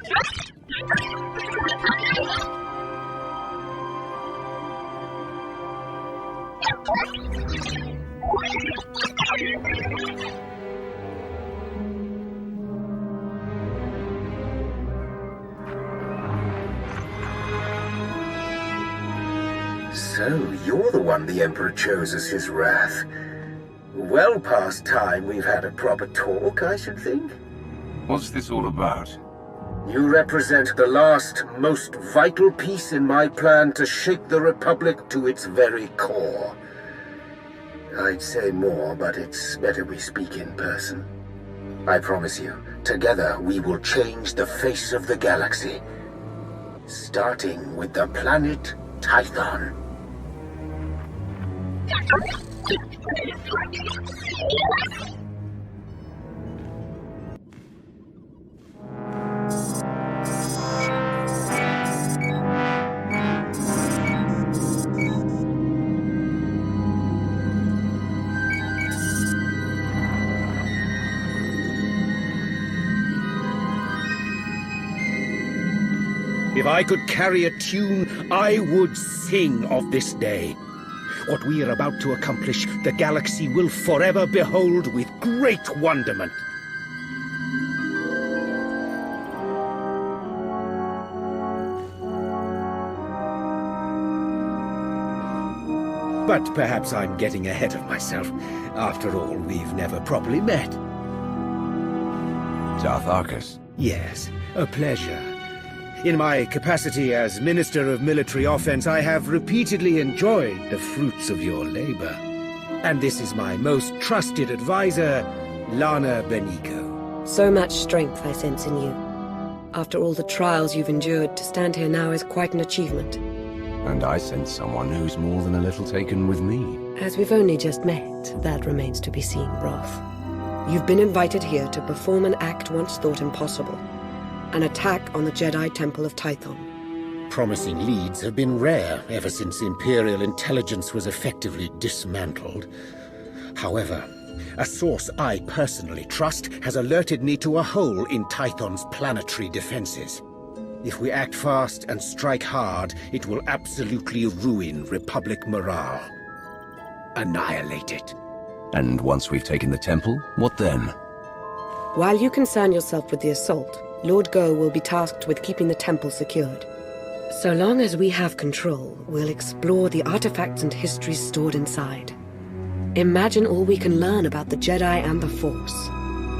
So, you're the one the Emperor chose as his wrath. Well past time we've had a proper talk, I should think. What's this all about? You represent the last, most vital piece in my plan to shake the Republic to its very core. I'd say more, but it's better we speak in person. I promise you, together we will change the face of the galaxy. Starting with the planet Tython. If I could carry a tune, I would sing of this day. What we are about to accomplish, the galaxy will forever behold with great wonderment. But perhaps I'm getting ahead of myself. After all, we've never properly met. Darth Arcus. Yes, a pleasure. In my capacity as Minister of Military Offense, I have repeatedly enjoyed the fruits of your labor. And this is my most trusted advisor, Lana Benico. So much strength I sense in you. After all the trials you've endured, to stand here now is quite an achievement. And I sense someone who's more than a little taken with me. As we've only just met, that remains to be seen, Roth. You've been invited here to perform an act once thought impossible. An attack on the Jedi Temple of Tython. Promising leads have been rare ever since Imperial intelligence was effectively dismantled. However, a source I personally trust has alerted me to a hole in Tython's planetary defenses. If we act fast and strike hard, it will absolutely ruin Republic morale. Annihilate it. And once we've taken the temple, what then? While you concern yourself with the assault, Lord Go will be tasked with keeping the temple secured. So long as we have control, we'll explore the artifacts and histories stored inside. Imagine all we can learn about the Jedi and the Force.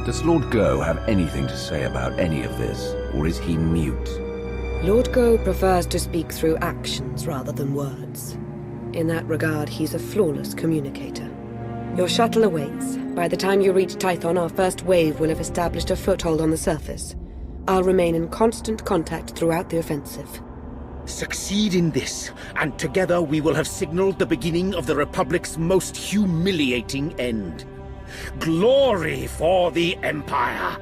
Does Lord Go have anything to say about any of this, or is he mute? Lord Go prefers to speak through actions rather than words. In that regard, he's a flawless communicator. Your shuttle awaits. By the time you reach Tython, our first wave will have established a foothold on the surface. I'll remain in constant contact throughout the offensive. Succeed in this, and together we will have signaled the beginning of the Republic's most humiliating end. Glory for the Empire!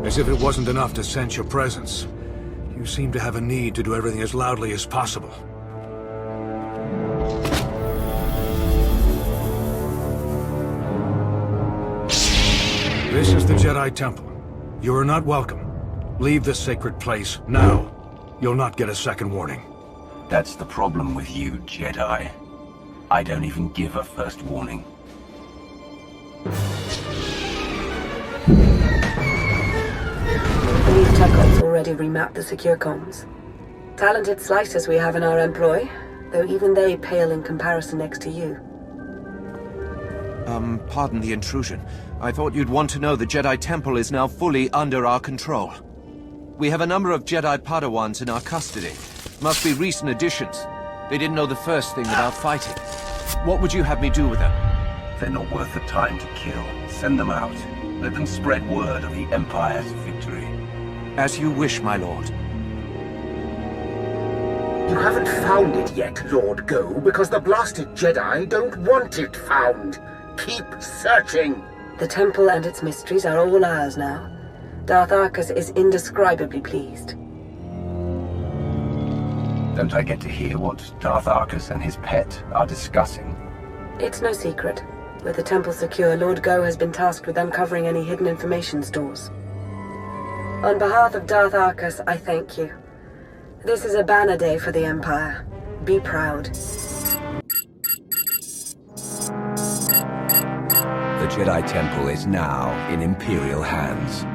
As if it wasn't enough to sense your presence, you seem to have a need to do everything as loudly as possible. This is the Jedi Temple. You are not welcome. Leave this sacred place now. You'll not get a second warning. That's the problem with you, Jedi. I don't even give a first warning. I believe Tekkon's already remapped the secure comms. Talented slicers we have in our employ, though even they pale in comparison next to you. Pardon the intrusion. I thought you'd want to know the Jedi Temple is now fully under our control. We have a number of Jedi Padawans in our custody. Must be recent additions. They didn't know the first thing about fighting. What would you have me do with them? They're not worth the time to kill. Send them out. Let them spread word of the Empire's victory. As you wish, my lord. You haven't found it yet, Lord Go, because the blasted Jedi don't want it found. Keep searching. The temple and its mysteries are all ours now. Darth Arcus is indescribably pleased. Don't I get to hear what Darth Arcus and his pet are discussing? It's no secret. With the temple secure, Lord Go has been tasked with uncovering any hidden information stores. On behalf of Darth Arcus, I thank you. This is a banner day for the Empire. Be proud. The Jedi Temple is now in Imperial hands.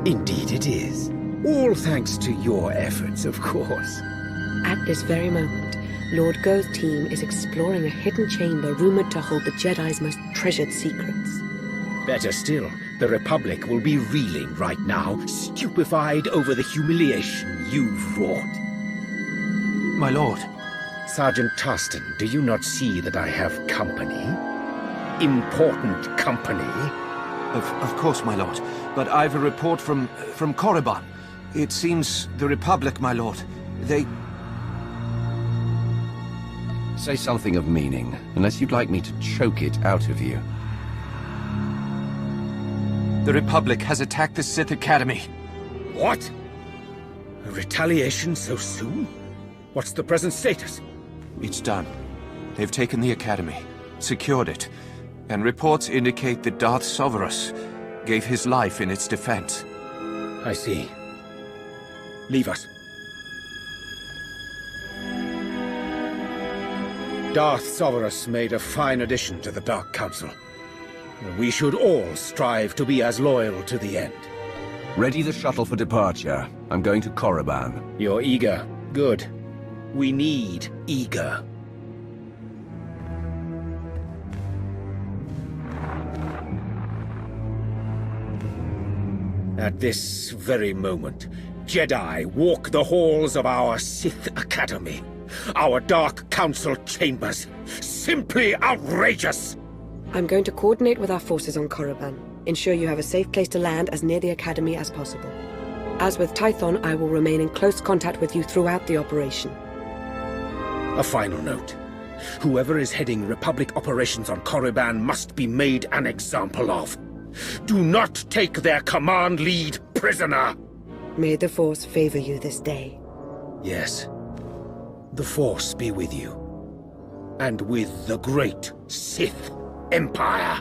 Indeed it is. All thanks to your efforts, of course. At this very moment, Lord Go's team is exploring a hidden chamber rumored to hold the Jedi's most treasured secrets. Better still, the Republic will be reeling right now, stupefied over the humiliation you've wrought. My lord. Sergeant Tarston, do you not see that I have company? Important company? Of course, my lord. But I've a report from Korriban. It seems the Republic, my lord, they... Say something of meaning, unless you'd like me to choke it out of you. The Republic has attacked the Sith Academy. What? A retaliation so soon? What's the present status? It's done. They've taken the Academy, secured it, and reports indicate that Darth Sovereign gave his life in its defense. I see. Leave us. Darth Sovereign made a fine addition to the Dark Council. We should all strive to be as loyal to the end. Ready the shuttle for departure. I'm going to Korriban. You're eager. Good. We need eager. At this very moment, Jedi walk the halls of our Sith Academy, our Dark Council chambers. Simply outrageous! I'm going to coordinate with our forces on Korriban. Ensure you have a safe place to land as near the Academy as possible. As with Tython, I will remain in close contact with you throughout the operation. A final note. Whoever is heading Republic operations on Korriban must be made an example of. Do not take their command lead prisoner! May the Force favor you this day. Yes. The Force be with you. And with the great Sith Empire.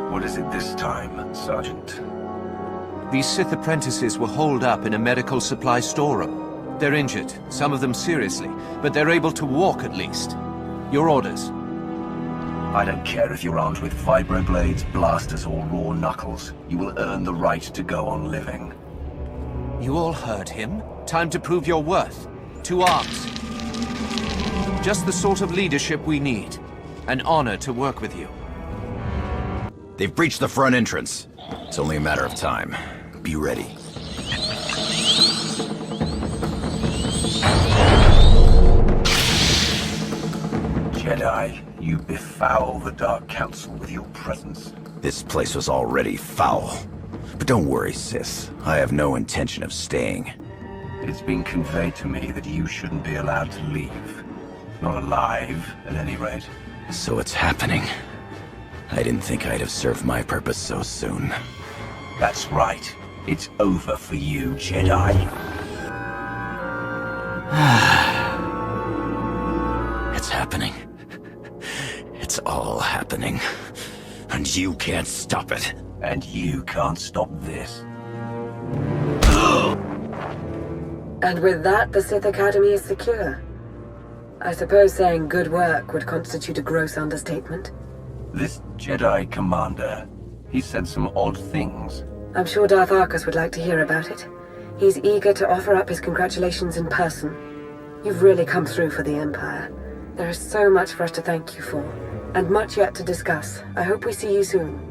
What is it this time, Sergeant? These Sith apprentices were holed up in a medical supply storeroom. They're injured, some of them seriously, but they're able to walk at least. Your orders? I don't care if you're armed with vibroblades, blasters, or raw knuckles. You will earn the right to go on living. You all heard him. Time to prove your worth. To arms. Just the sort of leadership we need. An honor to work with you. They've breached the front entrance. It's only a matter of time. Be ready. Jedi, you befoul the Dark Council with your presence. This place was already foul. But don't worry, Sis. I have no intention of staying. It's been conveyed to me that you shouldn't be allowed to leave. Not alive, at any rate. So it's happening. I didn't think I'd have served my purpose so soon. That's right. It's over for you, Jedi. It's happening. It's all happening. And you can't stop it. And you can't stop this. And with that, the Sith Academy is secure. I suppose saying good work would constitute a gross understatement. This Jedi commander, he said some odd things. I'm sure Darth Arcus would like to hear about it. He's eager to offer up his congratulations in person. You've really come through for the Empire. There is so much for us to thank you for, and much yet to discuss. I hope we see you soon.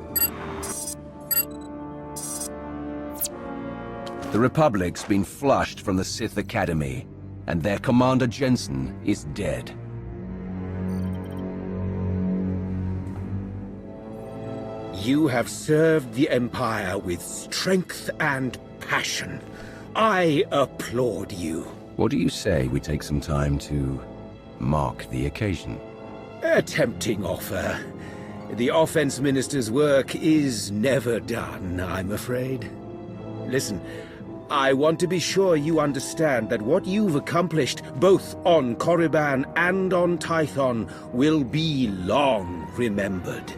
The Republic's been flushed from the Sith Academy, and their commander Jensen is dead. You have served the Empire with strength and passion. I applaud you. What do you say we take some time to mark the occasion? A tempting offer. The Offense Minister's work is never done, I'm afraid. Listen, I want to be sure you understand that what you've accomplished, both on Korriban and on Tython, will be long remembered.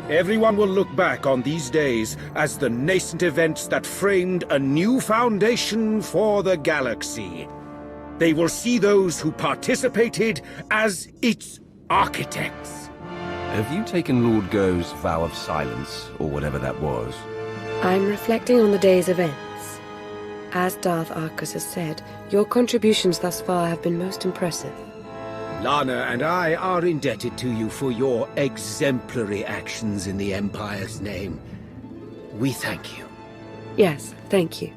Everyone will look back on these days as the nascent events that framed a new foundation for the galaxy. They will see those who participated as its architects. Have you taken Lord Go's vow of silence, or whatever that was? I'm reflecting on the day's events. As Darth Arcus has said, your contributions thus far have been most impressive. Lana and I are indebted to you for your exemplary actions in the Empire's name. We thank you. Yes, thank you.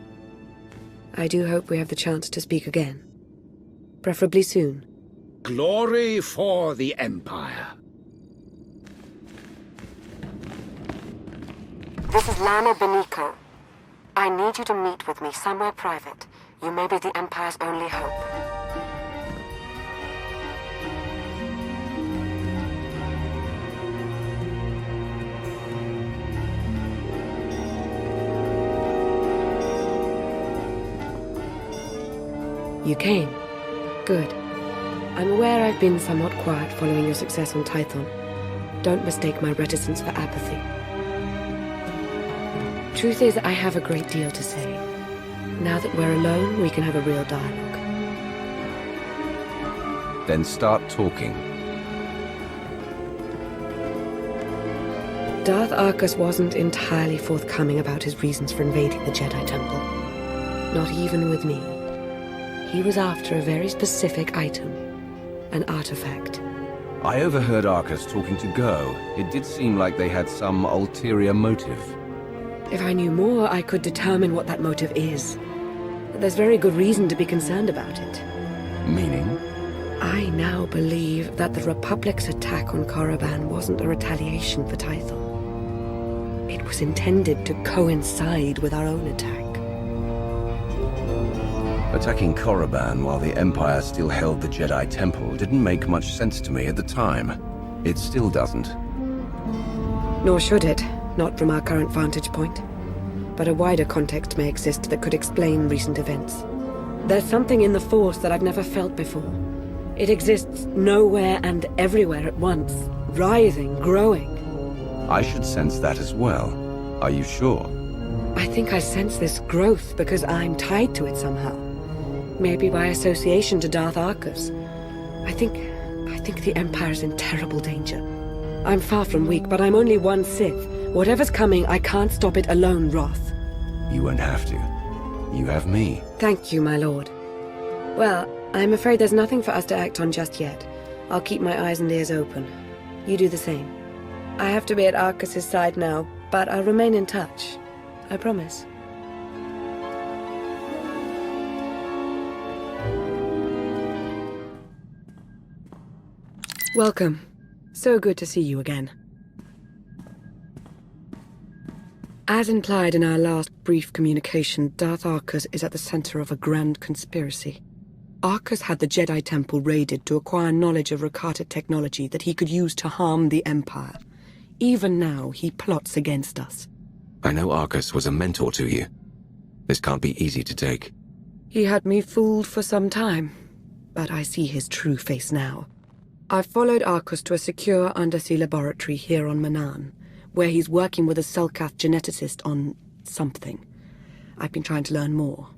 I do hope we have the chance to speak again. Preferably soon. Glory for the Empire. This is Lana Beniko. I need you to meet with me somewhere private. You may be the Empire's only hope. You came. Good. I'm aware I've been somewhat quiet following your success on Tython. Don't mistake my reticence for apathy. Truth is, I have a great deal to say. Now that we're alone, we can have a real dialogue. Then start talking. Darth Arcus wasn't entirely forthcoming about his reasons for invading the Jedi Temple. Not even with me. He was after a very specific item. An artifact. I overheard Arcus talking to Go. It did seem like they had some ulterior motive. If I knew more, I could determine what that motive is. There's very good reason to be concerned about it. Meaning? I now believe that the Republic's attack on Korriban wasn't a retaliation for Tython. It was intended to coincide with our own attack. Attacking Korriban while the Empire still held the Jedi Temple didn't make much sense to me at the time. It still doesn't. Nor should it, not from our current vantage point. But a wider context may exist that could explain recent events. There's something in the Force that I've never felt before. It exists nowhere and everywhere at once, writhing, growing. I should sense that as well. Are you sure? I think I sense this growth because I'm tied to it somehow. Maybe by association to Darth Arcus. I think the Empire's in terrible danger. I'm far from weak, but I'm only one Sith. Whatever's coming, I can't stop it alone, Roth. You won't have to. You have me. Thank you, my lord. Well, I'm afraid there's nothing for us to act on just yet. I'll keep my eyes and ears open. You do the same. I have to be at Arcus's side now, but I'll remain in touch. I promise. Welcome. So good to see you again. As implied in our last brief communication, Darth Arcus is at the center of a grand conspiracy. Arcus had the Jedi Temple raided to acquire knowledge of Rakata technology that he could use to harm the Empire. Even now, he plots against us. I know Arcus was a mentor to you. This can't be easy to take. He had me fooled for some time, but I see his true face now. I've followed Arcus to a secure undersea laboratory here on Manaan, where he's working with a Selkath geneticist on something. I've been trying to learn more.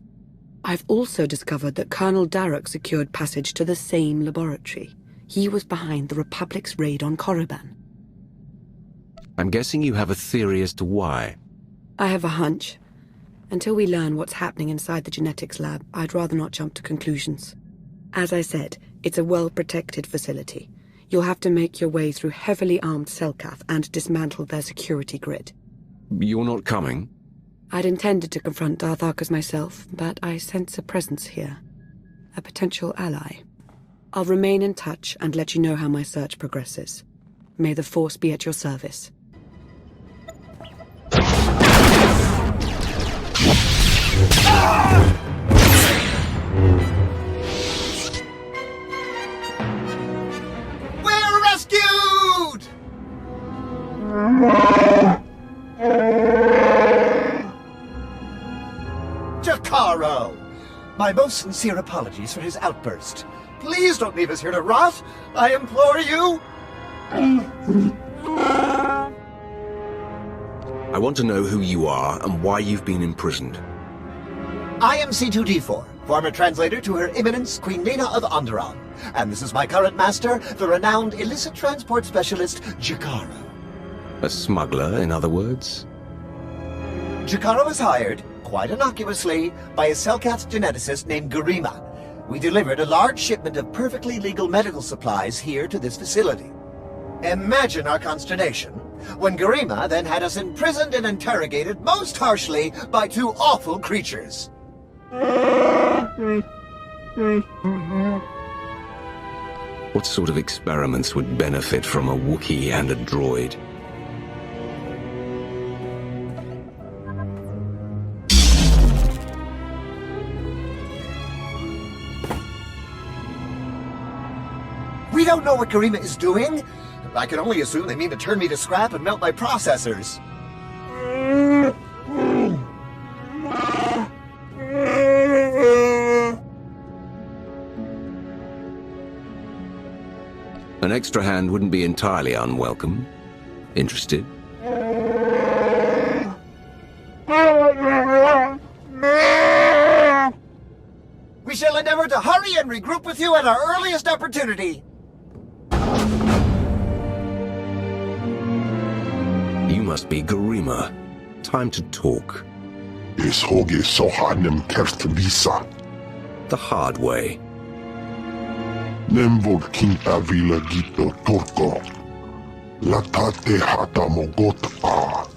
I've also discovered that Colonel Darroch secured passage to the same laboratory. He was behind the Republic's raid on Korriban. I'm guessing you have a theory as to why. I have a hunch. Until we learn what's happening inside the genetics lab, I'd rather not jump to conclusions. As I said, it's a well-protected facility. You'll have to make your way through heavily armed Selkath and dismantle their security grid. You're not coming? I'd intended to confront Darth Arcus myself, but I sense a presence here. A potential ally. I'll remain in touch and let you know how my search progresses. May the Force be at your service. We're rescued! Jacaro! My most sincere apologies for his outburst. Please don't leave us here to rot! I implore you! I want to know who you are and why you've been imprisoned. I am C2D4, former translator to Her Eminence Queen Nina of Onderon. And this is my current master, the renowned illicit transport specialist, Jacaro. A smuggler, in other words? Jacaro was hired, quite innocuously, by a Selkat geneticist named Garima. We delivered a large shipment of perfectly legal medical supplies here to this facility. Imagine our consternation when Garima then had us imprisoned and interrogated most harshly by two awful creatures. What sort of experiments would benefit from a Wookiee and a droid? We don't know what Garima is doing. I can only assume they mean to turn me to scrap and melt my processors. An extra hand wouldn't be entirely unwelcome. Interested? We shall endeavor to hurry and regroup with you at our earliest opportunity. You must be Garima. Time to talk. The hard way. Nemvor king avila gito torko. Latate hata mogot a.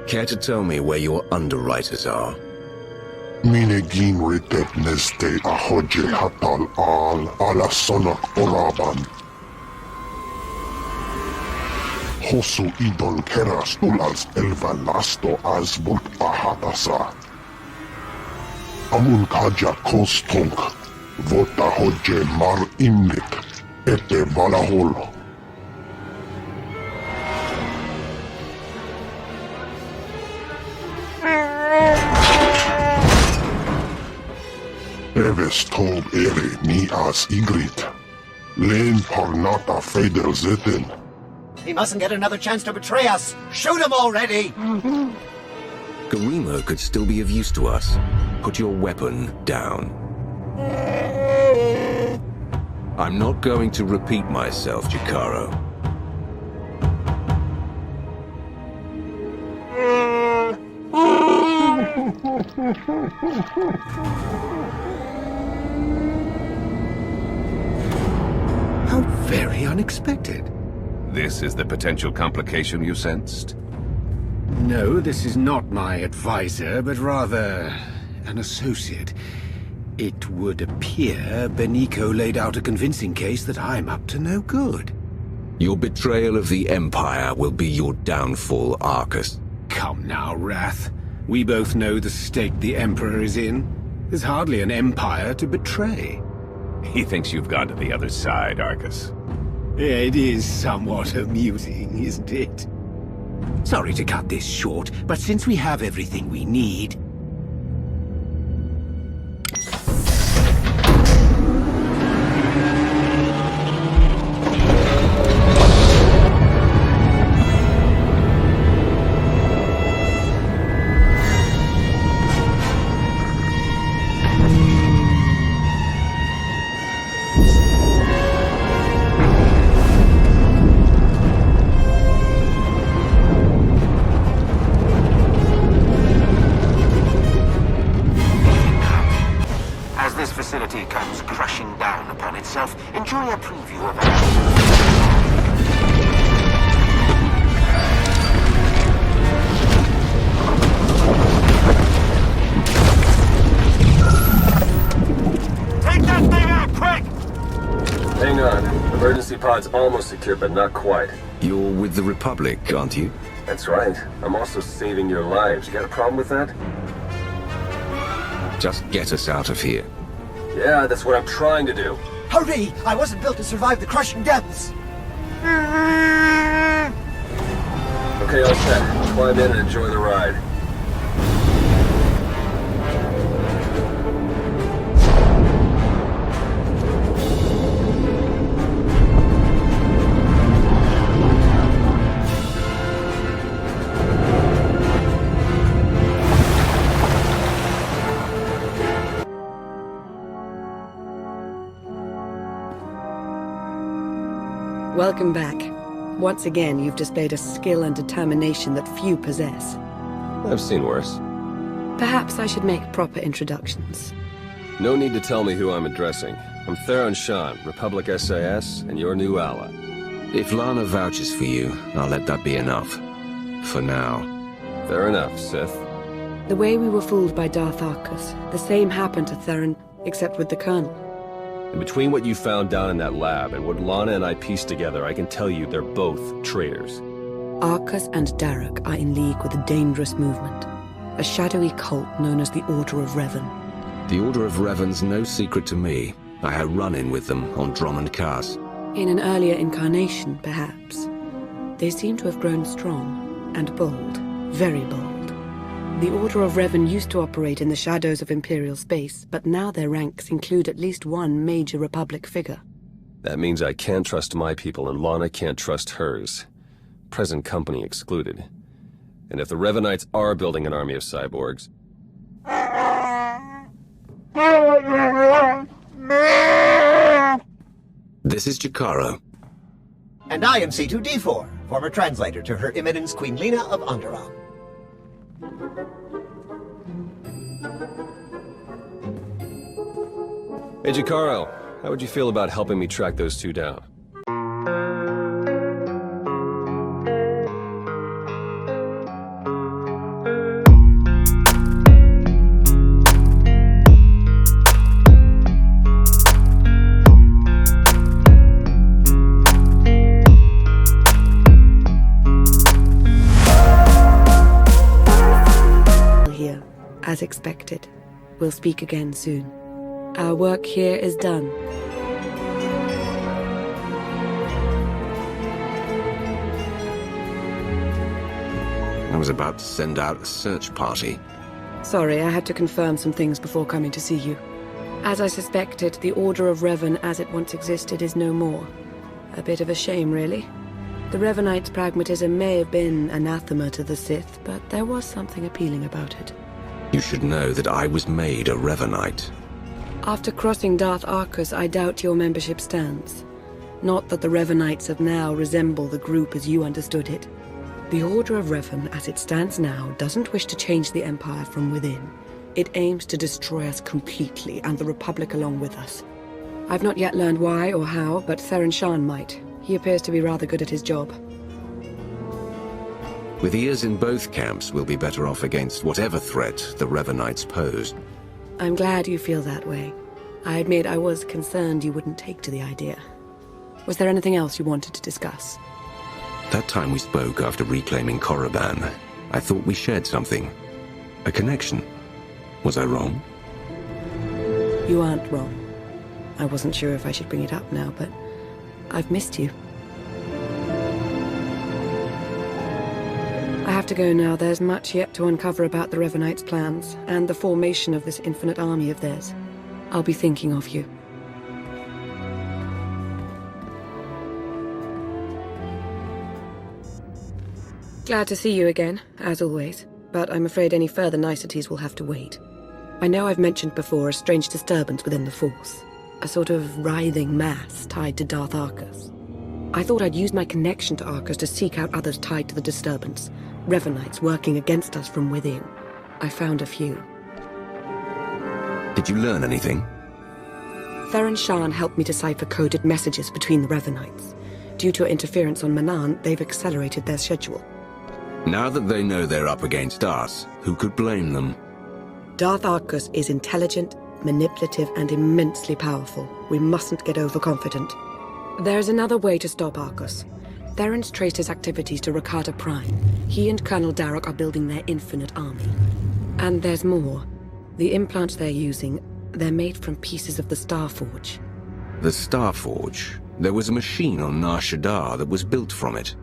Care to tell me where your underwriters are? Minegin ritet neste ahoje hatal al ala sonak oraban. Hosu idol keras ulals elva lasto as bult ahatasa. Amun kaja kostonk. Vota hoje mar imnik. Ete valahol. Eves tov ere ni as igrit. Len parnata feder zeten. He mustn't get another chance to betray us. Shoot him already! Garima could still be of use to us. Put your weapon down. I'm not going to repeat myself, Jacaro. How very unexpected. This is the potential complication you sensed? No, this is not my advisor, but rather an associate. It would appear Beniko laid out a convincing case that I'm up to no good. Your betrayal of the Empire will be your downfall, Arcus. Come now, Wrath. We both know the state the Emperor is in. There's hardly an Empire to betray. He thinks you've gone to the other side, Arcus. It is somewhat amusing, isn't it? Sorry to cut this short, but since we have everything we need... comes crashing down upon itself, enjoy a preview of it. Take that thing out, quick! Hang on. Emergency pod's almost secure, but not quite. You're with the Republic, aren't you? That's right. I'm also saving your lives. You got a problem with that? Just get us out of here. Yeah, that's what I'm trying to do. Hurry! I wasn't built to survive the crushing depths! The Okay, all set. Climb in and enjoy the ride. Welcome back. Once again, you've displayed a skill and determination that few possess. I've seen worse. Perhaps I should make proper introductions. No need to tell me who I'm addressing. I'm Theron Shan, Republic SAS, and your new ally. If Lana vouches for you, I'll let that be enough. For now. Fair enough, Sith. The way we were fooled by Darth Arcus, the same happened to Theron, except with the Colonel. And between what you found down in that lab and what Lana and I pieced together, I can tell you they're both traitors. Arcus and Darok are in league with a dangerous movement. A shadowy cult known as the Order of Revan. The Order of Revan's no secret to me. I had run-in with them on Drummond Cars. In an earlier incarnation, perhaps. They seem to have grown strong and bold. Very bold. The Order of Revan used to operate in the shadows of Imperial space, but now their ranks include at least one major Republic figure. That means I can't trust my people and Lana can't trust hers. Present company excluded. And if the Revanites are building an army of cyborgs... This is Jakaro. And I am C2D4, former translator to Her Eminence Queen Lena of Onderon. Hey, Jakaro, how would you feel about helping me track those two down? Here, as expected. We'll speak again soon. Our work here is done. I was about to send out a search party. Sorry, I had to confirm some things before coming to see you. As I suspected, the Order of Revan as it once existed is no more. A bit of a shame, really. The Revanites' pragmatism may have been anathema to the Sith, but there was something appealing about it. You should know that I was made a Revanite. After crossing Darth Arcus, I doubt your membership stands. Not that the Revanites of now resemble the group as you understood it. The Order of Revan, as it stands now, doesn't wish to change the Empire from within. It aims to destroy us completely, and the Republic along with us. I've not yet learned why or how, but Theron Shan might. He appears to be rather good at his job. With ears in both camps, we'll be better off against whatever threat the Revanites pose. I'm glad you feel that way. I admit I was concerned you wouldn't take to the idea. Was there anything else you wanted to discuss? That time we spoke after reclaiming Korriban, I thought we shared something. A connection. Was I wrong? You aren't wrong. I wasn't sure if I should bring it up now, but I've missed you. I have to go now. There's much yet to uncover about the Revanites' plans, and the formation of this infinite army of theirs. I'll be thinking of you. Glad to see you again, as always, but I'm afraid any further niceties will have to wait. I know I've mentioned before a strange disturbance within the Force, a sort of writhing mass tied to Darth Arcus. I thought I'd use my connection to Arcus to seek out others tied to the disturbance, Revanites working against us from within. I found a few. Did you learn anything? Theron Shan helped me decipher coded messages between the Revanites. Due to interference on Manaan, they've accelerated their schedule. Now that they know they're up against us, who could blame them? Darth Arcus is intelligent, manipulative, and immensely powerful. We mustn't get overconfident. There's another way to stop Arcus. Theron's traced his activities to Rakata Prime. He and Colonel Darok are building their infinite army. And there's more. The implants they're using, they're made from pieces of the Starforge. The Starforge? There was a machine on Nar Shaddaa that was built from it.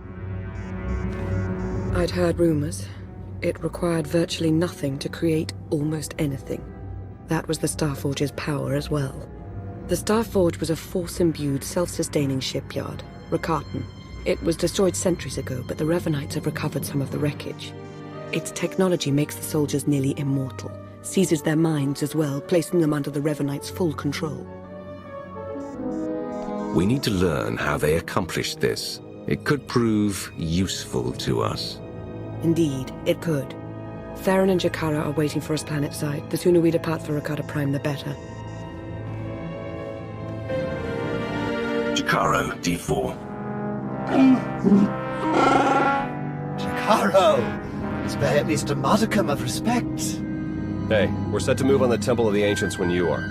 I'd heard rumors. It required virtually nothing to create almost anything. That was the Starforge's power as well. The Starforge was a force-imbued, self-sustaining shipyard, Rakatan. It was destroyed centuries ago, but the Revanites have recovered some of the wreckage. Its technology makes the soldiers nearly immortal, seizes their minds as well, placing them under the Revanites' full control. We need to learn how they accomplished this. It could prove useful to us. Indeed, it could. Theron and Jakara are waiting for us planetside. The sooner we depart for Rakata Prime, the better. Jakaro, D4. Jakaro! Spare at least a modicum of respect. Hey, we're set to move on the Temple of the Ancients when you are.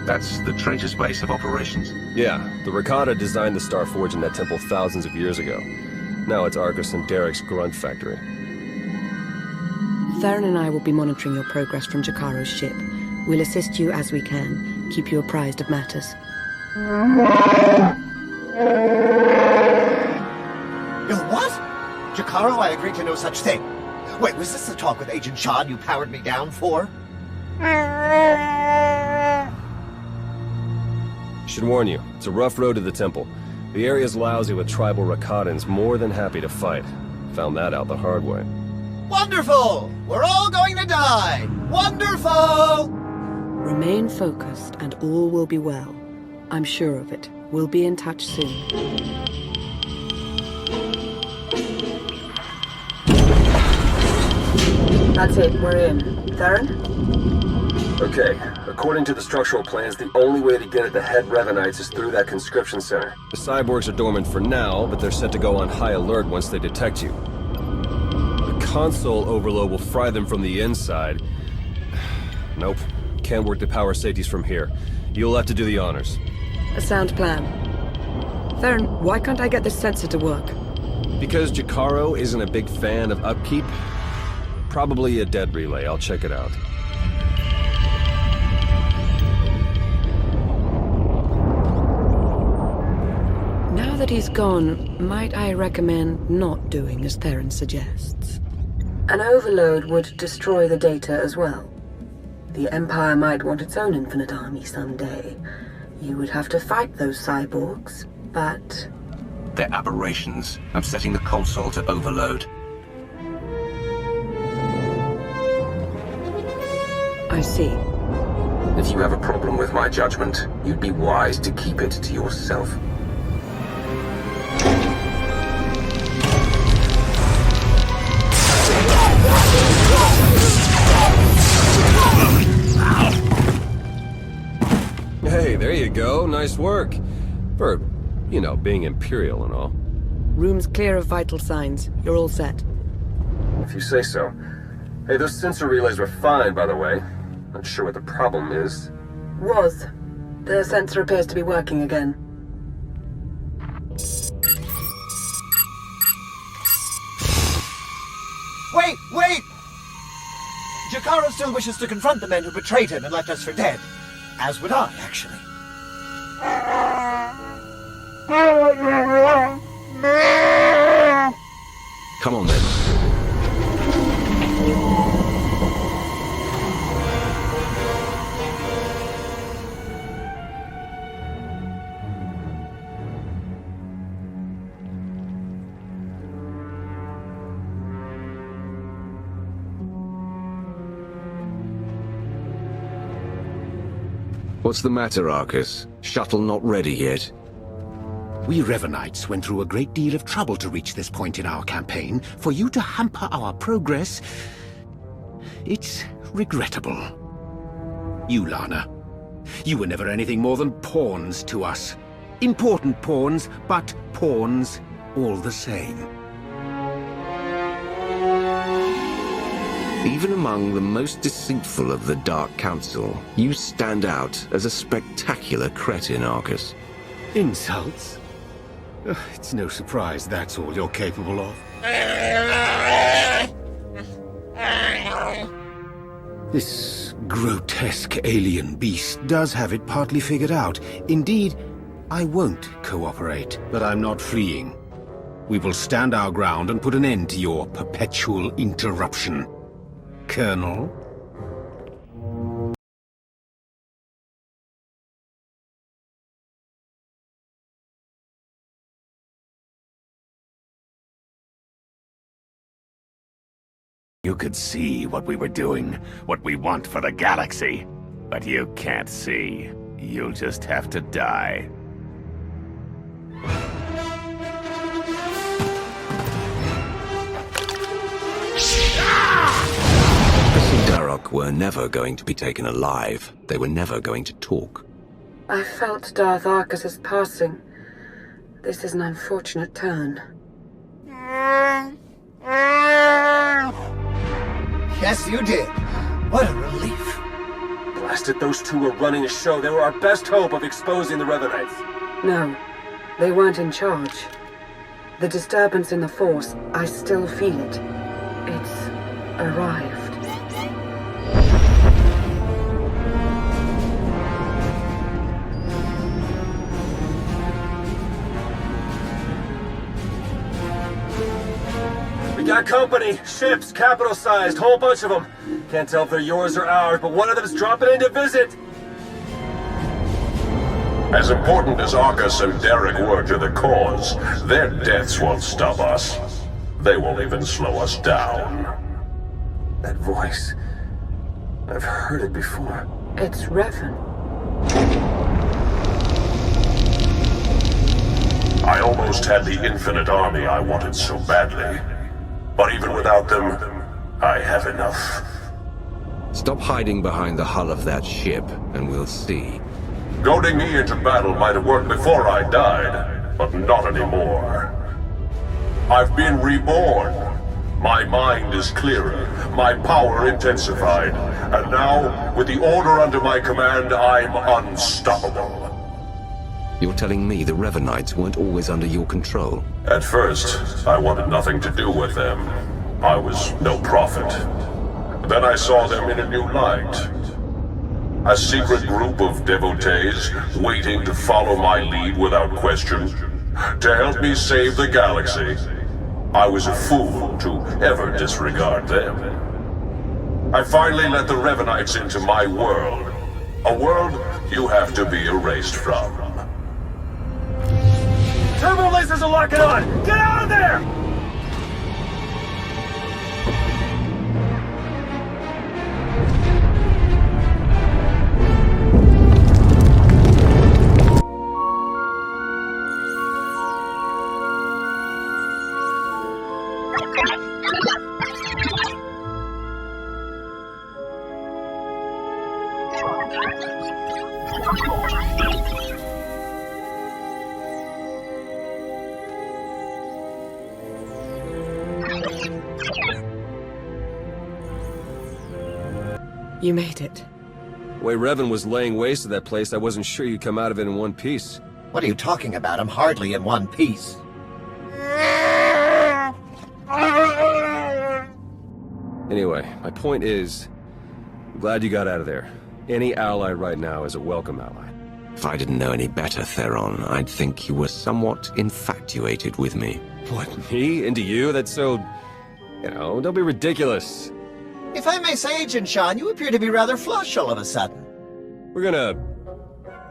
That's the traitor's base of operations. Yeah, the Rakata designed the Starforge in that temple thousands of years ago. Now it's Arcus and Derek's grunt factory. Theron and I will be monitoring your progress from Jakaro's ship. We'll assist you as we can, keep you apprised of matters. Yo, what? Jakaro, I agree to no such thing. Wait, was this the talk with Agent Shan you powered me down for? Should warn you, it's a rough road to the temple. The area's lousy with tribal Rakatans more than happy to fight. Found that out the hard way. Wonderful! We're all going to die! Wonderful! Remain focused and all will be well. I'm sure of it. We'll be in touch soon. That's it, we're in. Theron? Okay, according to the structural plans, the only way to get at the head Revanites is through that conscription center. The cyborgs are dormant for now, but they're set to go on high alert once they detect you. The console overload will fry them from the inside. Nope, can't work the power safeties from here. You'll have to do the honors. A sound plan. Theron, why can't I get this sensor to work? Because Jakaro isn't a big fan of upkeep. Probably a dead relay, I'll check it out. Now that he's gone, might I recommend not doing as Theron suggests? An overload would destroy the data as well. The Empire might want its own infinite army someday. You would have to fight those cyborgs, but... They're aberrations. I'm setting the console to overload. I see. If you have a problem with my judgment, you'd be wise to keep it to yourself. Hey, there you go. Nice work. For, you know, being Imperial and all. Room's clear of vital signs. You're all set. If you say so. Hey, those sensor relays were fine, by the way. Not sure what the problem is. Was. The sensor appears to be working again. Wait, wait! Jakaro still wishes to confront the men who betrayed him and left us for dead. As would I, actually. Come on then. What's the matter, Arcus? Shuttle not ready yet? We Revanites went through a great deal of trouble to reach this point in our campaign. For you to hamper our progress, it's regrettable. You, Lana, you were never anything more than pawns to us. Important pawns, but pawns all the same. Even among the most deceitful of the Dark Council, you stand out as a spectacular cretin, Arcus. Insults? It's no surprise that's all you're capable of. This grotesque alien beast does have it partly figured out. Indeed, I won't cooperate, but I'm not fleeing. We will stand our ground and put an end to your perpetual interruption. Colonel? You could see what we were doing, what we want for the galaxy. But you can't see. You'll just have to die. The Sindarok were never going to be taken alive. They were never going to talk. I felt Darth Arcus's passing. This is an unfortunate turn. Yes, you did. What a relief. Blasted, those two were running a show. They were our best hope of exposing the Revanites. No, they weren't in charge. The disturbance in the Force, I still feel it. It's arrived. We got company. Ships, capital-sized, whole bunch of them. Can't tell if they're yours or ours, but one of them's dropping in to visit. As important as Arcus and Derek were to the cause, their deaths won't stop us. They won't even slow us down. That voice. I've heard it before. It's Revan. I almost had the infinite army I wanted so badly. But even without them, I have enough. Stop hiding behind the hull of that ship, and we'll see. Goading me into battle might have worked before I died, but not anymore. I've been reborn. My mind is clearer, my power intensified, and now, with the order under my command, I'm unstoppable. You're telling me the Revanites weren't always under your control? At first, I wanted nothing to do with them. I was no prophet. Then I saw them in a new light. A secret group of devotees waiting to follow my lead without question, to help me save the galaxy. I was a fool to ever disregard them. I finally let the Revanites into my world. A world you have to be erased from. Turbo lasers are locking on! Get out of there! You made it. The way Revan was laying waste to that place, I wasn't sure you'd come out of it in one piece. What are you talking about? I'm hardly in one piece. Anyway, my point is, I'm glad you got out of there. Any ally right now is a welcome ally. If I didn't know any better, Theron, I'd think you were somewhat infatuated with me. What, me? Into you? That's so... You know, don't be ridiculous. If I may say, Agent Sean, you appear to be rather flush all of a sudden. We're gonna...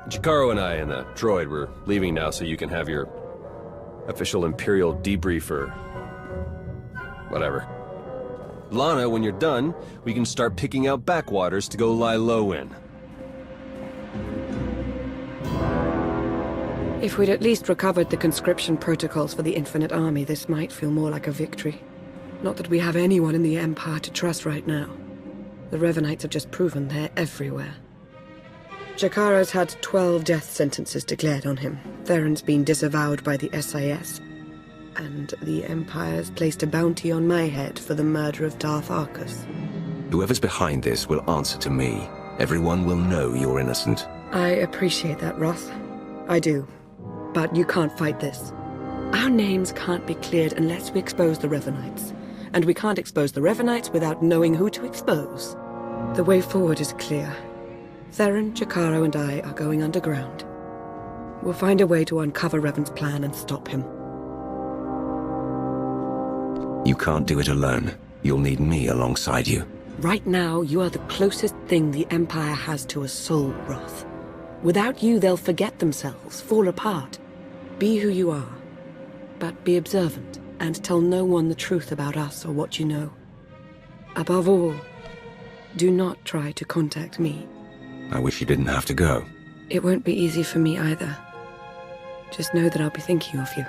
Jakaro and I and the droid, we're leaving now so you can have your official Imperial debrief or... whatever. Lana, when you're done, we can start picking out backwaters to go lie low in. If we'd at least recovered the conscription protocols for the Infinite Army, this might feel more like a victory. Not that we have anyone in the Empire to trust right now. The Revanites have just proven they're everywhere. Jakaro's had 12 death sentences declared on him. Theron's been disavowed by the SIS. And the Empire's placed a bounty on my head for the murder of Darth Arcus. Whoever's behind this will answer to me. Everyone will know you're innocent. I appreciate that, Roth. I do. But you can't fight this. Our names can't be cleared unless we expose the Revanites. And we can't expose the Revanites without knowing who to expose. The way forward is clear. Theron, Jakaro, and I are going underground. We'll find a way to uncover Revan's plan and stop him. You can't do it alone. You'll need me alongside you. Right now, you are the closest thing the Empire has to a soul, Roth. Without you, they'll forget themselves, fall apart. Be who you are. But be observant, and tell no one the truth about us or what you know. Above all, do not try to contact me. I wish you didn't have to go. It won't be easy for me either. Just know that I'll be thinking of you.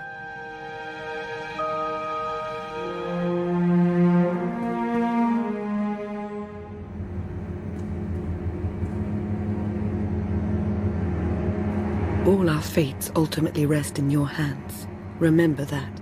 All our fates ultimately rest in your hands. Remember that.